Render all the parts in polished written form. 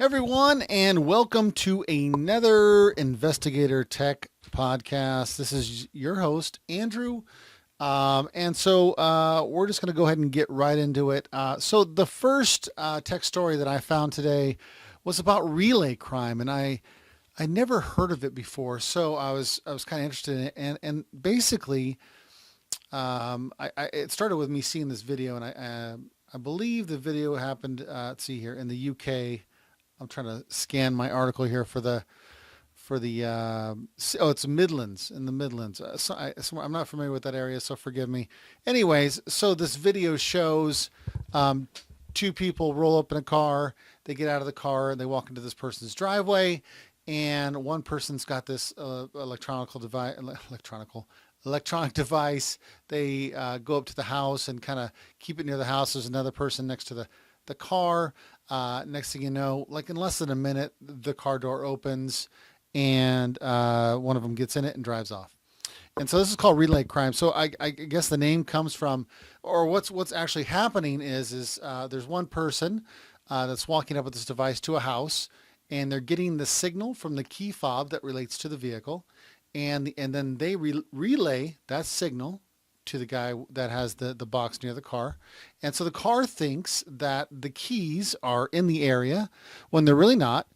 Everyone, and welcome to another Investigator Tech podcast. This is your host, Andrew. We're just going to go ahead and get right into it. So the first tech story that I found today was about relay crime, and I never heard of it before, so I was kind of interested in it. And basically, it started with me seeing this video, and I believe the video happened. Let's see here in the UK. I'm trying to scan my article here for the it's Midlands, in the Midlands. I'm not familiar with that area, so forgive me. Anyways, so this video shows two people roll up in a car. They get out of the car and they walk into this person's driveway, and one person's got this electronic device. They go up to the house and kind of keep it near the house. There's another person next to the car. Next thing you know, like in less than a minute, the car door opens and one of them gets in it and drives off. And so this is called relay crime. So I guess the name comes from, or what's actually happening is there's one person that's walking up with this device to a house, and they're getting the signal from the key fob that relates to the vehicle, and then they relay that signal to the guy that has the box near the car. And so the car thinks that the keys are in the area when they're really not.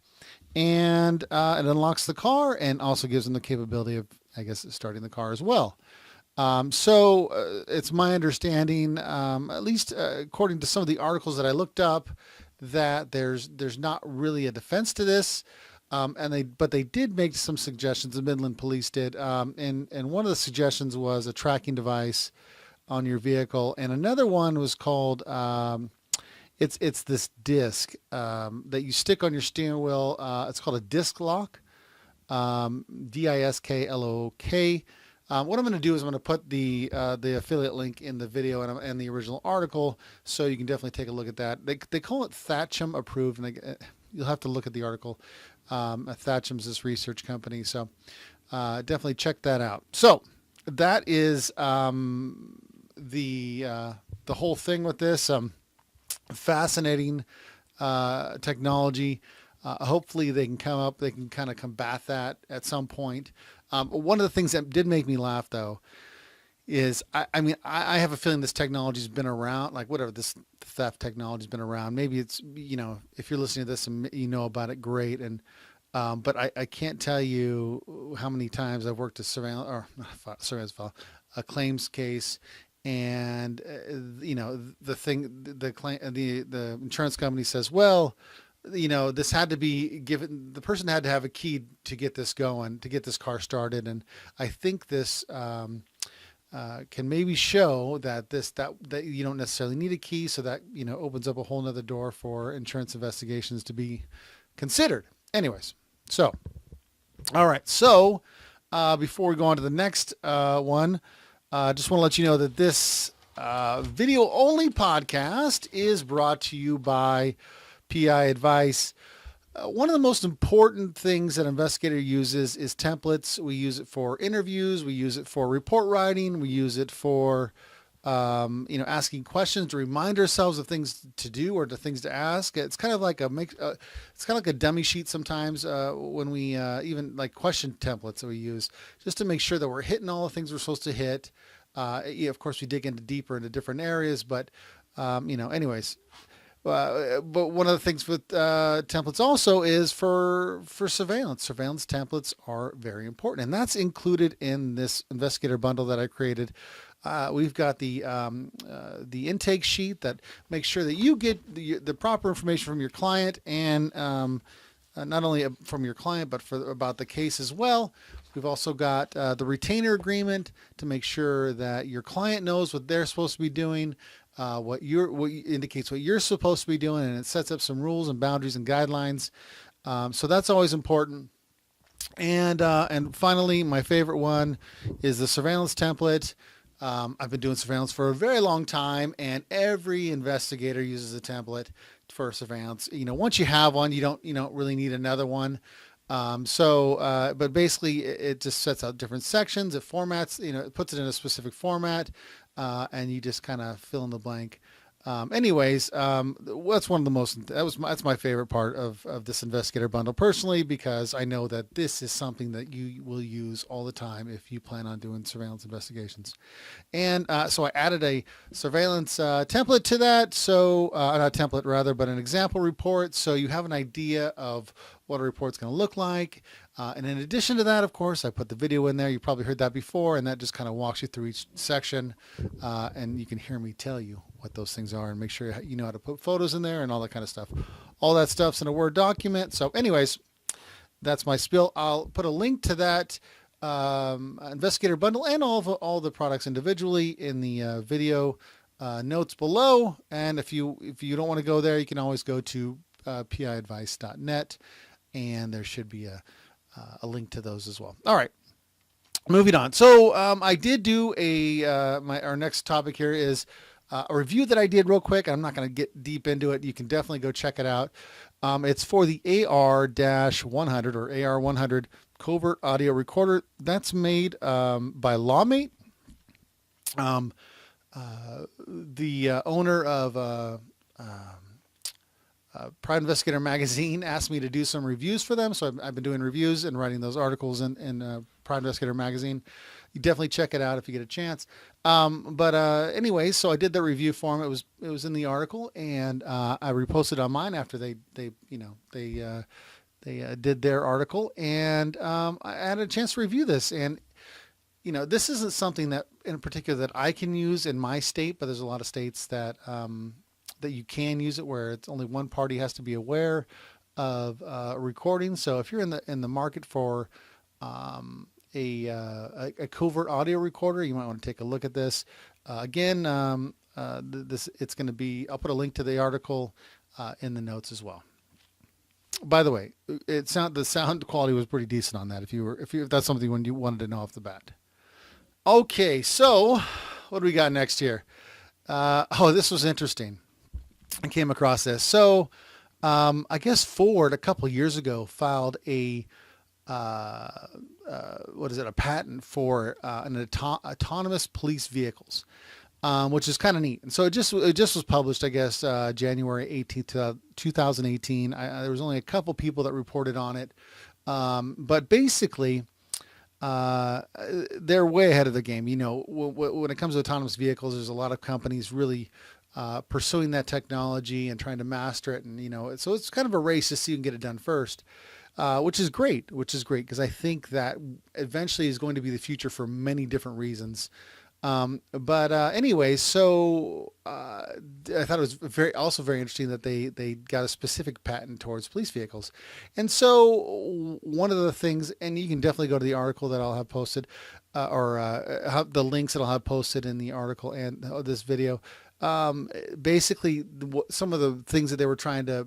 And it unlocks the car and also gives them the capability of, I guess, starting the car as well. It's my understanding, at least according to some of the articles that I looked up, that there's not really a defense to this. But they did make some suggestions. The Midland Police did, and one of the suggestions was a tracking device on your vehicle, and another one was called it's this disc that you stick on your steering wheel. It's called a disc lock, DISKLOK. What I'm going to do is I'm going to put the affiliate link in the video and the original article, so you can definitely take a look at that. They call it Thatcham approved, and you'll have to look at the article. Thatcham's this research company, so definitely check that out. So that is the whole thing with this fascinating technology. Hopefully they can kind of combat that at some point. One of the things that did make me laugh, though, is I have a feeling this technology's been around, like whatever this theft technology's been around. Maybe it's, if you're listening to this and you know about it, great. And but I can't tell you how many times I've worked a surveillance file, a claims case, and the insurance company says, well, this had to be given, the person had to have a key to get this going, to get this car started. And I think this can maybe show that that you don't necessarily need a key, so that opens up a whole nother door for insurance investigations to be considered. Anyways, so all right, so before we go on to the next one, just want to let you know that this video only podcast is brought to you by PI Advice. One of the most important things that Investigator uses is templates. We use it for interviews. We use it for report writing. We use it for, asking questions to remind ourselves of things to do or the things to ask. It's kind of like a dummy sheet sometimes when we even like question templates that we use, just to make sure that we're hitting all the things we're supposed to hit. Of course, we dig deeper into different areas, but anyways. But one of the things with templates also is for surveillance. Surveillance templates are very important, and that's included in this Investigator bundle that I created. We've got the intake sheet that makes sure that you get the proper information from your client, and not only from your client, but about the case as well. We've also got the retainer agreement to make sure that your client knows what they're supposed to be doing. What indicates what you're supposed to be doing, and it sets up some rules and boundaries and guidelines. So that's always important. And finally, my favorite one is the surveillance template. I've been doing surveillance for a very long time, and every investigator uses a template for surveillance. Once you have one, you don't really need another one. But basically it just sets out different sections. It formats, it puts it in a specific format, and you just kind of fill in the blank. That's one of the most, that's my favorite part of this investigator bundle personally, because I know that this is something that you will use all the time if you plan on doing surveillance investigations. And so I added a surveillance template to that. So not template rather, but an example report. So you have an idea of what a report's going to look like. And in addition to that, of course, I put the video in there. You probably heard that before, and that just kind of walks you through each section. And you can hear me tell you what those things are and make sure you know how to put photos in there and all that kind of stuff. All that stuff's in a Word document. So anyways, that's my spiel. I'll put a link to that investigator bundle and all the products individually in the video notes below. And if you don't want to go there, you can always go to piadvice.net, and there should be a link to those as well. All right, moving on. So I did do our next topic here is a review that I did real quick. I'm not going to get deep into it. You can definitely go check it out. It's for the AR-100 or AR-100 Covert audio recorder. That's made by Lawmate. The owner of Private Investigator magazine asked me to do some reviews for them, so I've been doing reviews and writing those articles in Private Investigator magazine. You definitely check it out if you get a chance. Anyways, so I did the review for them. It was in the article, and I reposted on mine after they did their article, and I had a chance to review this. And this isn't something that in particular that I can use in my state, but there's a lot of states that that you can use it where it's only one party has to be aware of recording. So if you're in the market for a covert audio recorder, you might want to take a look at this. Again, it's going to be. I'll put a link to the article in the notes as well. By the way, the sound quality was pretty decent on that. If that's something you wanted to know off the bat. Okay, so what do we got next here? This was interesting. I came across this. So I guess Ford a couple years ago filed a patent for autonomous police vehicles, which is kind of neat. And so it just was published, I guess, January 18th, 2018. There was only a couple people that reported on it, but basically they're way ahead of the game. When it comes to autonomous vehicles, there's a lot of companies really pursuing that technology and trying to master it, and so it's kind of a race to see who can get it done first. Which is great because I think that eventually is going to be the future for many different reasons. Anyway, so I thought it was very interesting that they got a specific patent towards police vehicles. And so one of the things, and you can definitely go to the article that I'll have posted, or the links that I'll have posted in the article and this video. Basically, some of the things that they were trying to,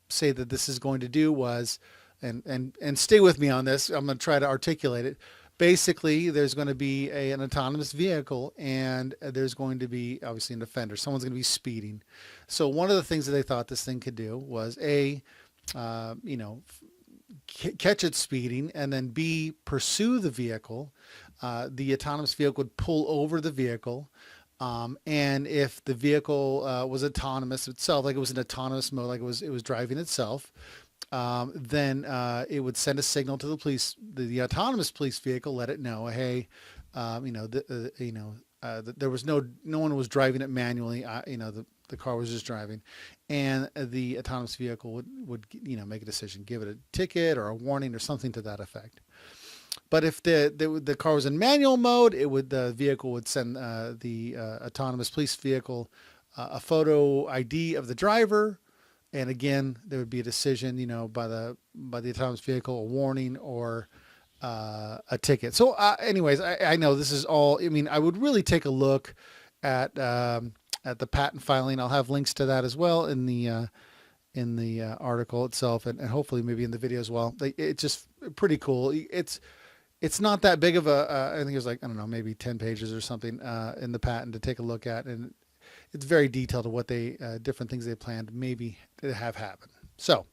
say that this is going to do was, and stay with me on this, I'm going to try to articulate it. Basically, there's going to be an autonomous vehicle, and there's going to be obviously an offender. Someone's going to be speeding. So one of the things that they thought this thing could do was catch it speeding, and then B, pursue the vehicle. The autonomous vehicle would pull over the vehicle. And if the vehicle was autonomous itself, like it was in autonomous mode, like it was driving itself, then it would send a signal to the police, the autonomous police vehicle, let it know, hey, there was no one was driving it manually. The car was just driving, and the autonomous vehicle would make a decision, give it a ticket or a warning or something to that effect. But if the car was in manual mode, the vehicle would send the autonomous police vehicle a photo ID of the driver. And again, there would be a decision, by the autonomous vehicle, a warning or a ticket. So, anyways, I know this is all. I mean, I would really take a look at the patent filing. I'll have links to that as well in the article itself, and hopefully maybe in the video as well. It's just pretty cool. It's not that big of I think it was like, I don't know, maybe 10 pages or something in the patent to take a look at, and it's very detailed of what different things they planned maybe to have happen. So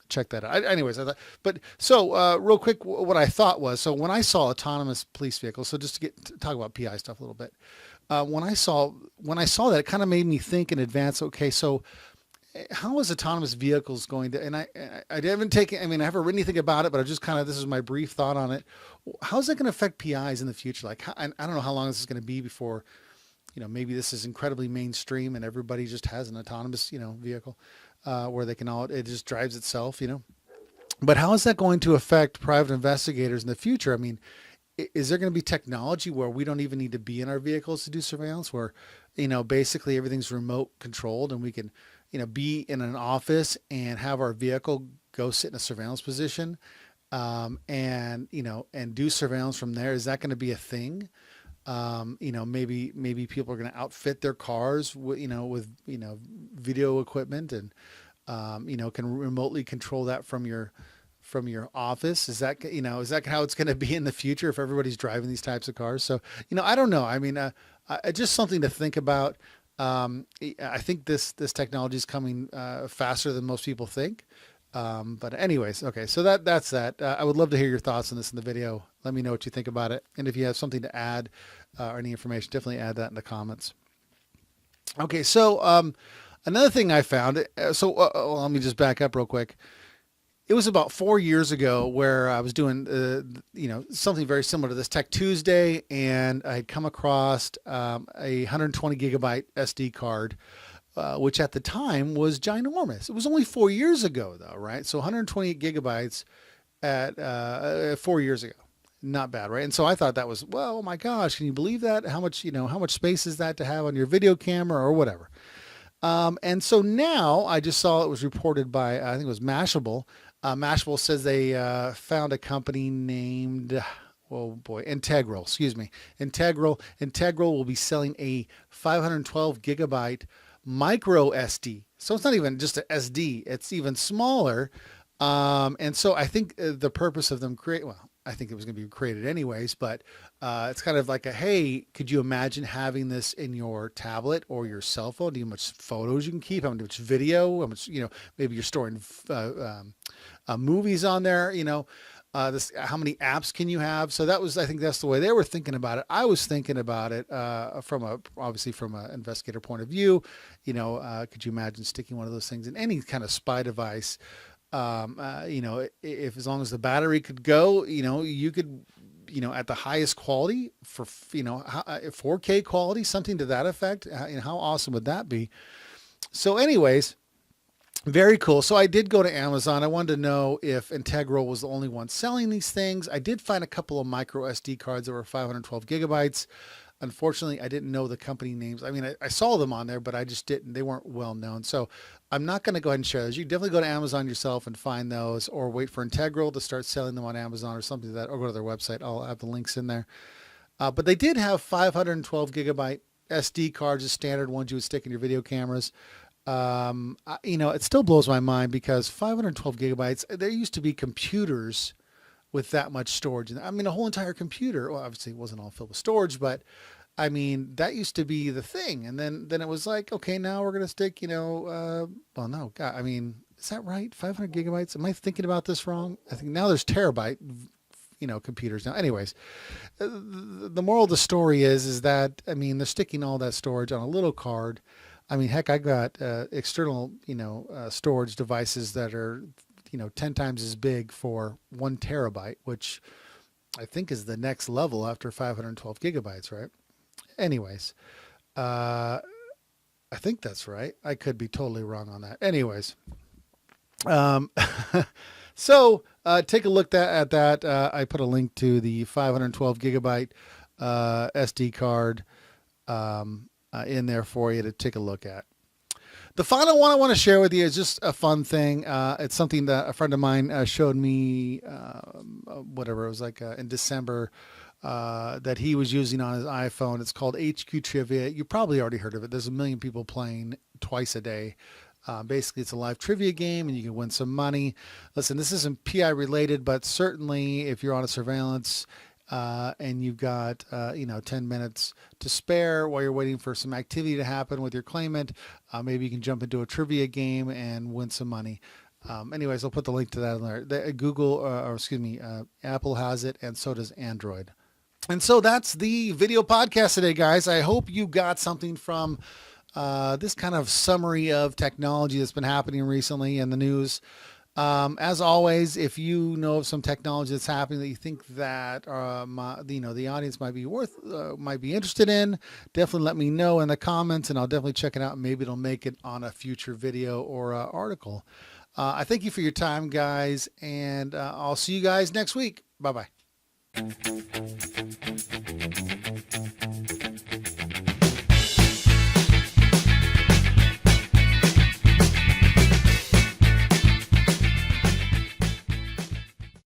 check that out. Anyways, real quick, what I thought was, so when I saw autonomous police vehicles, so just to talk about PI stuff a little bit, when I saw that, it kind of made me think in advance. Okay, so how is autonomous vehicles going to? And I haven't taken. I mean, I haven't read anything about it, but I just kind of this is my brief thought on it. How is that going to affect PIs in the future? Like, I don't know how long this is going to be before maybe this is incredibly mainstream and everybody just has an autonomous vehicle where they can all it just drives itself. But how is that going to affect private investigators in the future? I mean, is there going to be technology where we don't even need to be in our vehicles to do surveillance, where basically everything's remote controlled and we can be in an office and have our vehicle go sit in a surveillance position, and do surveillance from there? Is that going to be a thing? Maybe people are going to outfit their cars with video equipment and can remotely control that from your office. Is that how it's going to be in the future if everybody's driving these types of cars? So I don't know. I mean, just something to think about. I think this technology is coming faster than most people think. But anyways, okay, so that's that. I would love to hear your thoughts on this in the video. Let me know what you think about it. And if you have something to add or any information, definitely add that in the comments. Okay, so another thing I found, let me just back up real quick. It was about 4 years ago where I was doing, something very similar to this Tech Tuesday, and I had come across a 120 gigabyte SD card, which at the time was ginormous. It was only 4 years ago, though, right? So 128 gigabytes at 4 years ago, not bad, right? And so I thought that was, well, oh my gosh, can you believe that? How much space is that to have on your video camera or whatever? And so now I just saw it was reported by, I think it was Mashable. Mashable says they found a company named, oh boy, Integral, excuse me. Integral will be selling a 512 gigabyte micro SD. So it's not even just a SD, it's even smaller. And so I think the purpose of them I think it was going to be created anyways, but it's kind of like hey, could you imagine having this in your tablet or your cell phone? Do you know how much photos you can keep? How much video? How much, maybe you're storing movies on there, how many apps can you have? So I think that's the way they were thinking about it. I was thinking about it obviously from an investigator point of view. Could you imagine sticking one of those things in any kind of spy device? If as long as the battery could go, you could, at the highest quality for, 4K quality, something to that effect. How awesome would that be? So anyways, very cool. So I did go to Amazon. I wanted to know if Integral was the only one selling these things. I did find a couple of micro SD cards that were 512 gigabytes. Unfortunately, I didn't know the company names. I mean, I saw them on there, but I just didn't. They weren't well known. So I'm not going to go ahead and share those. You can definitely go to Amazon yourself and find those, or wait for Integral to start selling them on Amazon or something like that, or go to their website. I'll have the links in there. But they did have 512 gigabyte SD cards, the standard ones you would stick in your video cameras. It still blows my mind because 512 gigabytes, there used to be computers with that much storage. I mean, a whole entire computer, well, obviously it wasn't all filled with storage, but I mean, that used to be the thing. And then it was like, okay, now we're going to stick, well, no, God, I mean, is that right? 500 gigabytes? Am I thinking about this wrong? I think now there's terabyte, computers now. Anyways, the moral of the story is that, I mean, they're sticking all that storage on a little card. I mean, heck, I got external, storage devices that are, 10 times as big for 1 terabyte, which I think is the next level after 512 gigabytes, right? Anyways, I think that's right. I could be totally wrong on that. Anyways, so take a look at that. I put a link to the 512 gigabyte SD card in there for you to take a look at. The final one I want to share with you is just a fun thing. It's something that a friend of mine showed me, whatever, it was like in December, that he was using on his iPhone. It's called HQ Trivia. You probably already heard of it. There's 1 million people playing twice a day. Basically, it's a live trivia game and you can win some money. Listen, this isn't PI related, but certainly if you're on a surveillance and you've got 10 minutes to spare while you're waiting for some activity to happen with your claimant, maybe you can jump into a trivia game and win some money. Anyways, I'll put the link to that in there. Apple has it, and so does Android. And so that's the video podcast today, guys. I hope you got something from this kind of summary of technology that's been happening recently in the news. As always, if you know of some technology that's happening that you think that the audience might be interested in, definitely let me know in the comments, and I'll definitely check it out. Maybe it'll make it on a future video or article. I thank you for your time, guys, and I'll see you guys next week. Bye bye.